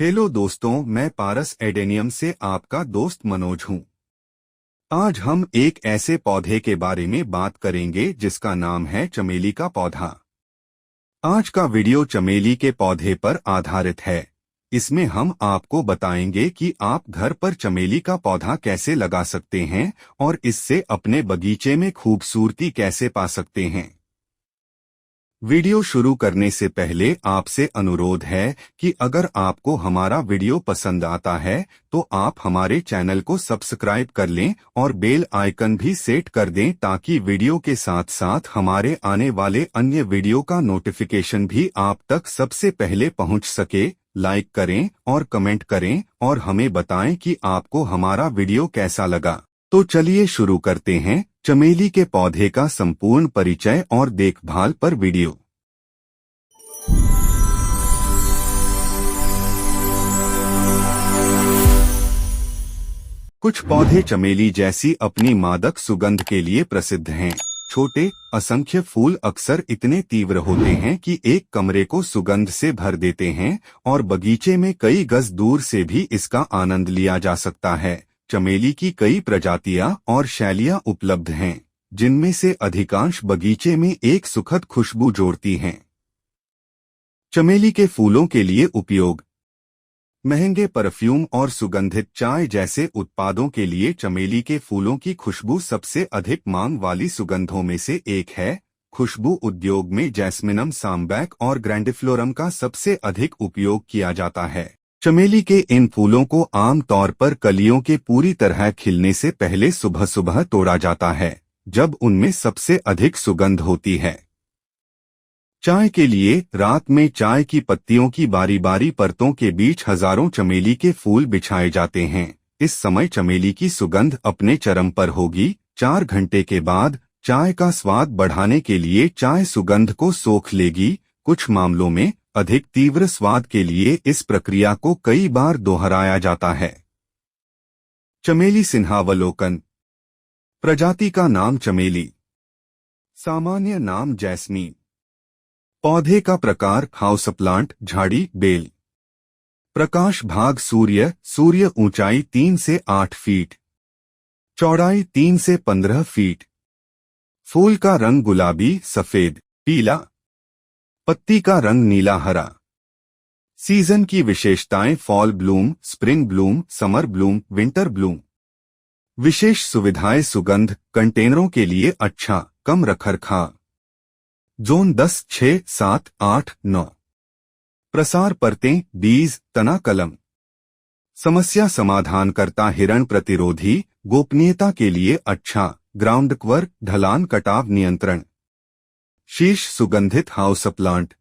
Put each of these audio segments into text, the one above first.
Hello दोस्तों, मैं पारस adenium से आपका दोस्त मनोज हूँ। आज हम एक ऐसे पौधे के बारे में बात करेंगे जिसका नाम है चमेली का पौधा। आज का वीडियो चमेली के पौधे पर आधारित है। इसमें हम आपको बताएंगे कि आप घर पर चमेली का पौधा कैसे लगा सकते हैं और इससे अपने बगीचे में खूबसूरती कैसे पा सकते हैं। वीडियो शुरू करने से पहले आपसे अनुरोध है कि अगर आपको हमारा वीडियो पसंद आता है तो आप हमारे चैनल को सब्सक्राइब कर लें और बेल आइकन भी सेट कर दें ताकि वीडियो के साथ साथ हमारे आने वाले अन्य वीडियो का नोटिफिकेशन भी आप तक सबसे पहले पहुंच सके। लाइक करें और कमेंट करें और हमें बताएं कि आपको हमारा वीडियो कैसा लगा। तो चलिए शुरू करते हैं चमेली के पौधे का संपूर्ण परिचय और देखभाल पर वीडियो। कुछ पौधे चमेली जैसी अपनी मादक सुगंध के लिए प्रसिद्ध हैं। छोटे असंख्य फूल अक्सर इतने तीव्र होते हैं कि एक कमरे को सुगंध से भर देते हैं और बगीचे में कई गज दूर से भी इसका आनंद लिया जा सकता है। चमेली की कई प्रजातियां और शैलियां उपलब्ध हैं, जिनमें से अधिकांश बगीचे में एक सुखद खुशबू जोड़ती हैं। चमेली के फूलों के लिए उपयोग। महंगे परफ्यूम और सुगंधित चाय जैसे उत्पादों के लिए चमेली के फूलों की खुशबू सबसे अधिक मांग वाली सुगंधों में से एक है। खुशबू उद्योग में जैस्मिनम सांबैक और ग्रैंडिफ्लोरम का सबसे अधिक उपयोग किया जाता है। चमेली के इन फूलों को आम तौर पर कलियों के पूरी तरह खिलने से पहले सुबह सुबह तोड़ा जाता है, जब उनमें सबसे अधिक सुगंध होती है। चाय के लिए रात में चाय की पत्तियों की बारी बारी परतों के बीच हजारों चमेली के फूल बिछाए जाते हैं। इस समय चमेली की सुगंध अपने चरम पर होगी। 4 घंटे के बाद चाय का स्वाद बढ़ाने के लिए चाय सुगंध को सोख लेगी। कुछ मामलों में अधिक तीव्र स्वाद के लिए इस प्रक्रिया को कई बार दोहराया जाता है। चमेली सिंहावलोकन। प्रजाति का नाम चमेली, सामान्य नाम जैस्मीन। पौधे का प्रकार हाउसप्लांट, झाड़ी, बेल। प्रकाश भाग सूर्य ऊंचाई 3 से 8 फीट, चौड़ाई 3 से 15 फीट। फूल का रंग गुलाबी, सफेद, पीला। पत्ती का रंग नीला हरा। सीजन की विशेषताएं fall bloom, spring bloom, summer bloom, winter bloom. विशेष सुविधाएं सुगंध कंटेनरों के लिए अच्छा, कम रखरखाव। जोन 10, 6, 7, 8, 9। प्रसार परतें, बीज, तना, कलम। समस्या समाधान करता हिरण प्रतिरोधी, गोपनीयता के लिए अच्छा, ग्राउंड कवर, ढलान कटाव नियंत्रण। शीर्ष सुगंधित हाउसप्लांट।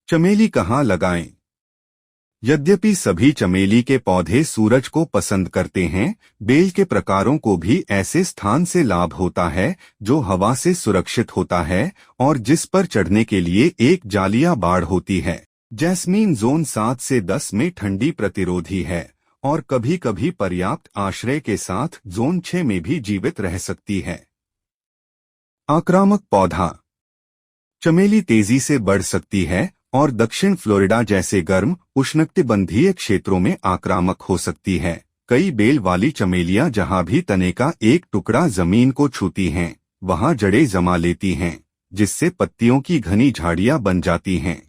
चमेली कहाँ लगाएं? यद्यपि सभी चमेली के पौधे सूरज को पसंद करते हैं, बेल के प्रकारों को भी ऐसे स्थान से लाभ होता है जो हवा से सुरक्षित होता है और जिस पर चढ़ने के लिए एक जालिया बाड़ होती है। जैस्मीन जोन 7 से 10 में ठंडी प्रतिरोधी है और कभी कभी पर्याप्त आश्रय के साथ जोन 6 में भी जीवित रह सकती है। आक्रामक पौधा। चमेली तेजी से बढ़ सकती है और दक्षिण फ्लोरिडा जैसे गर्म उष्णकटिबंधीय क्षेत्रों में आक्रामक हो सकती है। कई बेल वाली चमेलियां जहां भी तने का एक टुकड़ा जमीन को छूती हैं, वहां जड़ें जमा लेती हैं, जिससे पत्तियों की घनी झाड़ियां बन जाती हैं।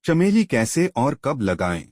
चमेली कैसे और कब लगाएं?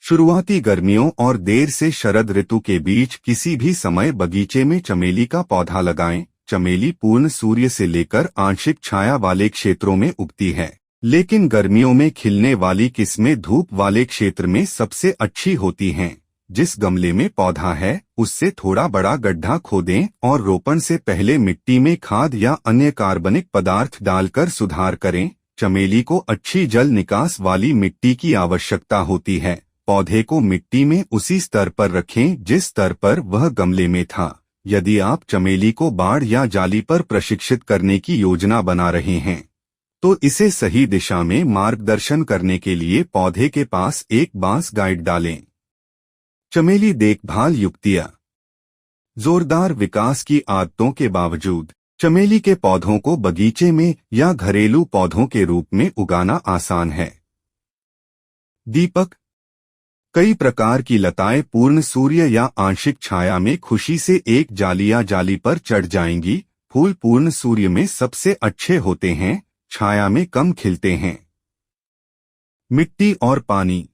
शुरुआती गर्मियों और देर से शरद ऋतु के बीच किसी भी समय बगीचे में चमेली का पौधा लगाएं। चमेली पूर्ण सूर्य से लेकर आंशिक छाया वाले क्षेत्रों में उगती है, लेकिन गर्मियों में खिलने वाली किस्में धूप वाले क्षेत्र में सबसे अच्छी होती हैं। जिस गमले में पौधा है उससे थोड़ा बड़ा गड्ढा खोदें और रोपण से पहले मिट्टी में खाद या अन्य कार्बनिक पदार्थ डालकर सुधार करें। चमेली को अच्छी जल निकास वाली मिट्टी की आवश्यकता होती है। पौधे को मिट्टी में उसी स्तर पर रखें जिस स्तर पर वह गमले में था। यदि आप चमेली को बाड़ या जाली पर प्रशिक्षित करने की योजना बना रहे हैं तो इसे सही दिशा में मार्गदर्शन करने के लिए पौधे के पास एक बांस गाइड डालें। चमेली देखभाल युक्तियां। जोरदार विकास की आदतों के बावजूद चमेली के पौधों को बगीचे में या घरेलू पौधों के रूप में उगाना आसान है। दीपक। कई प्रकार की लताएं पूर्ण सूर्य या आंशिक छाया में खुशी से एक जाली या जाली पर चढ़ जाएंगी। फूल पूर्ण सूर्य में सबसे अच्छे होते हैं, छाया में कम खिलते हैं। मिट्टी और पानी।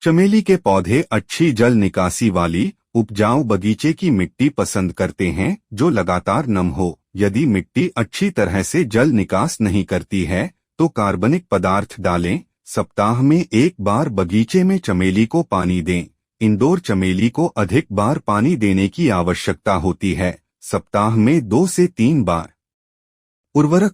चमेली के पौधे अच्छी जल निकासी वाली उपजाऊ बगीचे की मिट्टी पसंद करते हैं जो लगातार नम हो। यदि मिट्टी अच्छी तरह से जल निकास नहीं करती है तो कार्बनिक पदार्थ डालें। सप्ताह में एक बार बगीचे में चमेली को पानी दें। इंडोर चमेली को अधिक बार पानी देने की आवश्यकता होती है, सप्ताह में 2 से 3 बार। उर्वरक।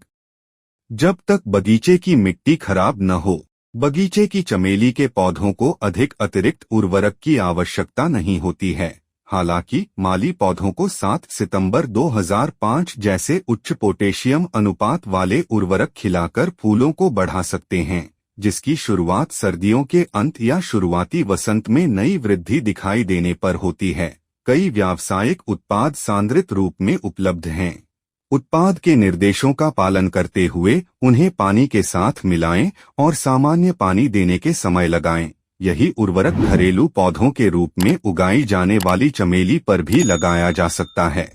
जब तक बगीचे की मिट्टी खराब न हो, बगीचे की चमेली के पौधों को अधिक अतिरिक्त उर्वरक की आवश्यकता नहीं होती है। हालांकि माली पौधों को 7 सितंबर 2005 जैसे उच्च पोटेशियम अनुपात वाले उर्वरक खिलाकर फूलों को बढ़ा सकते हैं, जिसकी शुरुआत सर्दियों के अंत या शुरुआती वसंत में नई वृद्धि दिखाई देने पर होती है। कई व्यावसायिक उत्पाद सांद्रित रूप में उपलब्ध हैं। उत्पाद के निर्देशों का पालन करते हुए उन्हें पानी के साथ मिलाएं और सामान्य पानी देने के समय लगाएं। यही उर्वरक घरेलू पौधों के रूप में उगाई जाने वाली चमेली पर भी लगाया जा सकता है।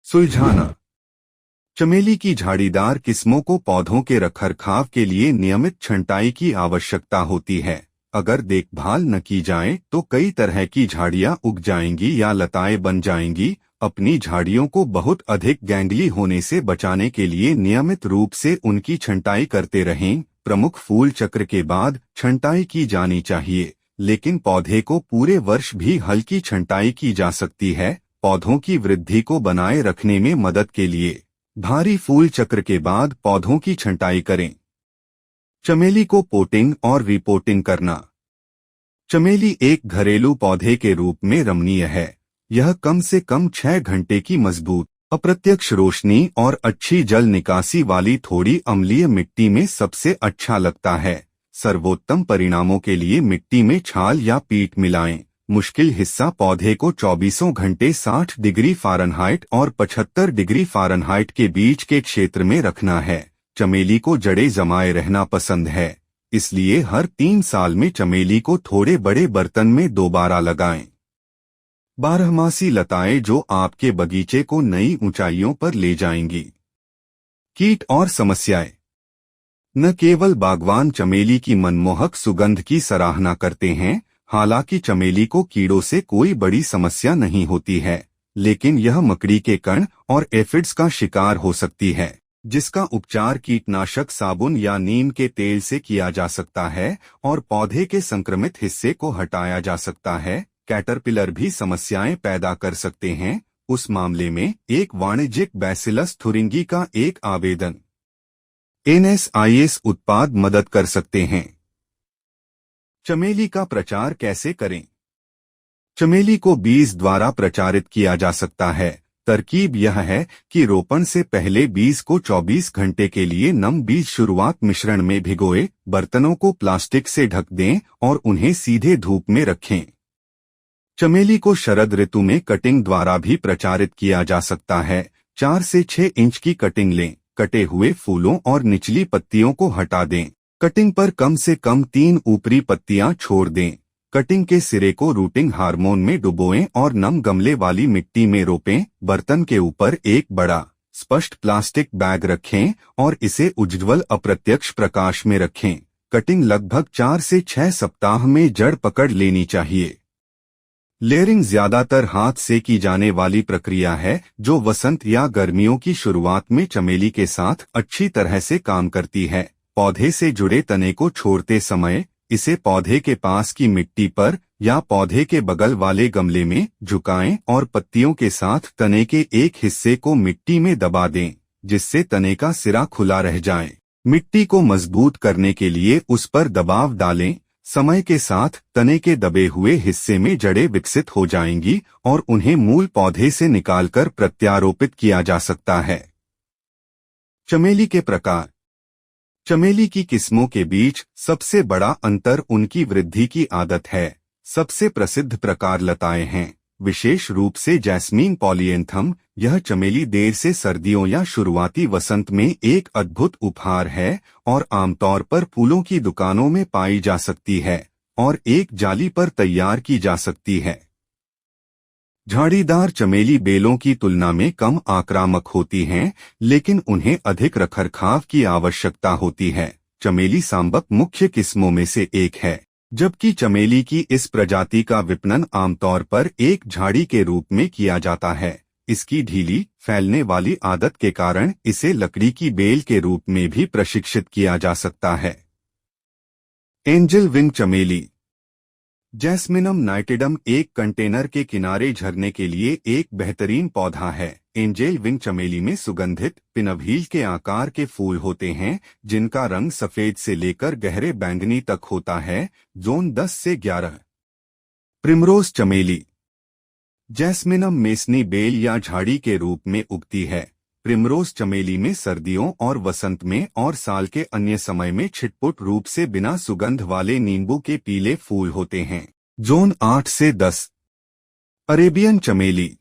सुलझाना। चमेली की झाड़ीदार किस्मों को पौधों के रखरखाव के लिए नियमित छंटाई की आवश्यकता होती है। अगर देखभाल न की जाए तो कई तरह की झाड़ियां उग जाएंगी या लताएं बन जाएंगी। अपनी झाड़ियों को बहुत अधिक गैंगली होने से बचाने के लिए नियमित रूप से उनकी छंटाई करते रहें। प्रमुख फूल चक्र के बाद छंटाई की जानी चाहिए, लेकिन पौधे को पूरे वर्ष भी हल्की छंटाई की जा सकती है, पौधों की वृद्धि को बनाए रखने में मदद के लिए। भारी फूल चक्र के बाद पौधों की छंटाई करें। चमेली को पोटिंग और रिपोटिंग करना। चमेली एक घरेलू पौधे के रूप में रमणीय है। यह कम से कम 6 घंटे की मजबूत, अप्रत्यक्ष रोशनी और अच्छी जल निकासी वाली थोड़ी अम्लीय मिट्टी में सबसे अच्छा लगता है। सर्वोत्तम परिणामों के लिए मिट्टी में छाल या पीट मिलाएं। मुश्किल हिस्सा पौधे को 24 घंटे 60 डिग्री फ़ारेनहाइट और 75 डिग्री फ़ारेनहाइट के बीच के क्षेत्र में रखना है। चमेली को जड़ें जमाए रहना पसंद है, इसलिए हर 3 साल में चमेली को थोड़े बड़े बर्तन में दोबारा लगाएं। बारहमासी लताएं जो आपके बगीचे को नई ऊंचाइयों पर ले जाएंगी। कीट और समस्याएं। न केवल बागवान चमेली की मनमोहक सुगंध की सराहना करते हैं, हालांकि चमेली को कीड़ों से कोई बड़ी समस्या नहीं होती है, लेकिन यह मकड़ी के कण और एफिड्स का शिकार हो सकती है, जिसका उपचार कीटनाशक साबुन या नीम के तेल से किया जा सकता है और पौधे के संक्रमित हिस्से को हटाया जा सकता है। कैटरपिलर भी समस्याएं पैदा कर सकते हैं। उस मामले में एक वाणिज्यिक बैसिलस थुरिंगी का एक आवेदन NSIS उत्पाद मदद कर सकते हैं। चमेली का प्रचार कैसे करें? चमेली को बीज द्वारा प्रचारित किया जा सकता है। तरकीब यह है कि रोपण से पहले बीज को 24 घंटे के लिए नम बीज शुरुआत मिश्रण में भिगोए, बर्तनों को प्लास्टिक से ढक दें और उन्हें सीधे धूप में रखें। चमेली को शरद ऋतु में कटिंग द्वारा भी प्रचारित किया जा सकता है। 4 से 6 इंच की कटिंग लें, कटे हुए फूलों और निचली पत्तियों को हटा दें। कटिंग पर कम से कम 3 ऊपरी पत्तियां छोड़ दें। कटिंग के सिरे को रूटिंग हार्मोन में डुबोएं और नम गमले वाली मिट्टी में रोपें। बर्तन के ऊपर एक बड़ा स्पष्ट प्लास्टिक बैग रखें और इसे उज्ज्वल अप्रत्यक्ष प्रकाश में रखें। कटिंग लगभग 4 से 6 सप्ताह में जड़ पकड़ लेनी चाहिए। लेयरिंग ज्यादातर हाथ से की जाने वाली प्रक्रिया है जो वसंत या गर्मियों की शुरुआत में चमेली के साथ अच्छी तरह से काम करती है। पौधे से जुड़े तने को छोड़ते समय इसे पौधे के पास की मिट्टी पर या पौधे के बगल वाले गमले में झुकाएं और पत्तियों के साथ तने के एक हिस्से को मिट्टी में दबा दें, जिससे तने का सिरा खुला रह जाए। मिट्टी को मजबूत करने के लिए उस पर दबाव डालें। समय के साथ तने के दबे हुए हिस्से में जड़ें विकसित हो जाएंगी और उन्हें मूल पौधे से निकालकर प्रत्यारोपित किया जा सकता है। चमेली के प्रकार। चमेली की किस्मों के बीच सबसे बड़ा अंतर उनकी वृद्धि की आदत है। सबसे प्रसिद्ध प्रकार लताएं हैं। विशेष रूप से जैस्मीन पॉलिएंथम। यह चमेली देर से सर्दियों या शुरुआती वसंत में एक अद्भुत उपहार है और आमतौर पर फूलों की दुकानों में पाई जा सकती है और एक जाली पर तैयार की जा सकती है। झाड़ीदार चमेली बेलों की तुलना में कम आक्रामक होती हैं, लेकिन उन्हें अधिक रखरखाव की आवश्यकता होती है। चमेली सांबक मुख्य किस्मों में से एक है, जबकि चमेली की इस प्रजाति का विपणन आमतौर पर एक झाड़ी के रूप में किया जाता है। इसकी ढीली, फैलने वाली आदत के कारण इसे लकड़ी की बेल के रूप में भी प्रशिक्षित किया जा सकता है। एंजल विंग चमेली। जैस्मिनम नाइटिडम एक कंटेनर के किनारे झरने के लिए एक बेहतरीन पौधा है। एंजेल विंग चमेली में सुगंधित पिनव्हील के आकार के फूल होते हैं, जिनका रंग सफेद से लेकर गहरे बैंगनी तक होता है। जोन 10 से 11। प्रिमरोज चमेली। जैस्मिनम मेसनी बेल या झाड़ी के रूप में उगती है। प्रिमरोज चमेली में सर्दियों और वसंत में और साल के अन्य समय में छिटपुट रूप से बिना सुगंध वाले नींबू के पीले फूल होते हैं। जोन 8 से 10। अरेबियन चमेली।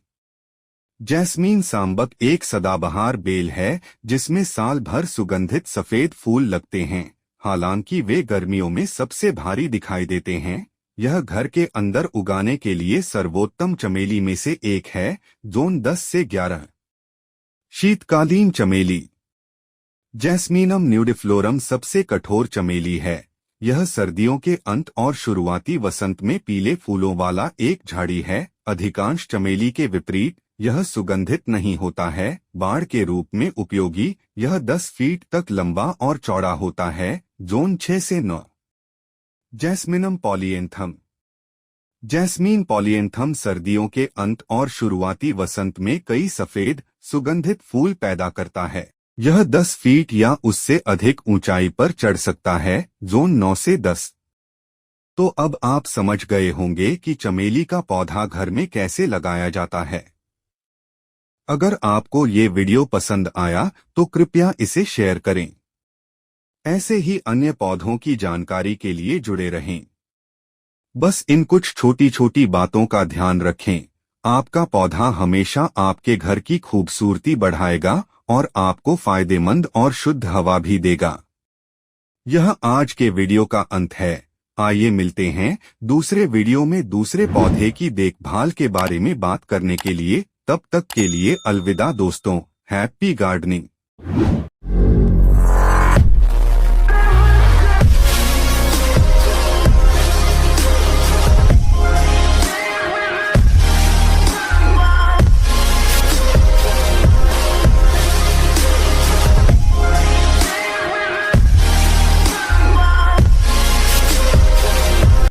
जैस्मीन सांबक एक सदाबहार बेल है जिसमें साल भर सुगंधित सफेद फूल लगते हैं। हालांकि वे गर्मियों में सबसे भारी दिखाई देते हैं। यह घर के अंदर उगाने के लिए सर्वोत्तम चमेली में से एक है। जोन 10 से 11। शीतकालीन चमेली। जैस्मीनम न्यूडिफ्लोरम सबसे कठोर चमेली है। यह सर्दियों के अंत और शुरुआती वसंत में पीले फूलों वाला एक झाड़ी है। अधिकांश चमेली के विपरीत यह सुगंधित नहीं होता है। बाड़ के रूप में उपयोगी, यह 10 फीट तक लंबा और चौड़ा होता है। जोन 6 से 9। जैस्मिनम पॉलिएंथम। जैस्मीन पॉलिएंथम सर्दियों के अंत और शुरुआती वसंत में कई सफेद सुगंधित फूल पैदा करता है। यह 10 फीट या उससे अधिक ऊंचाई पर चढ़ सकता है। जोन 9 से 10। तो अब आप समझ गए होंगे कि चमेली का पौधा घर में कैसे लगाया जाता है। अगर आपको ये वीडियो पसंद आया तो कृपया इसे शेयर करें। ऐसे ही अन्य पौधों की जानकारी के लिए जुड़े रहें। बस इन कुछ छोटी छोटी बातों का ध्यान रखें। आपका पौधा हमेशा आपके घर की खूबसूरती बढ़ाएगा और आपको फायदेमंद और शुद्ध हवा भी देगा। यह आज के वीडियो का अंत है। आइए मिलते हैं दूसरे वीडियो में दूसरे पौधे की देखभाल के बारे में बात करने के लिए। तब तक के लिए अलविदा दोस्तों। Happy gardening.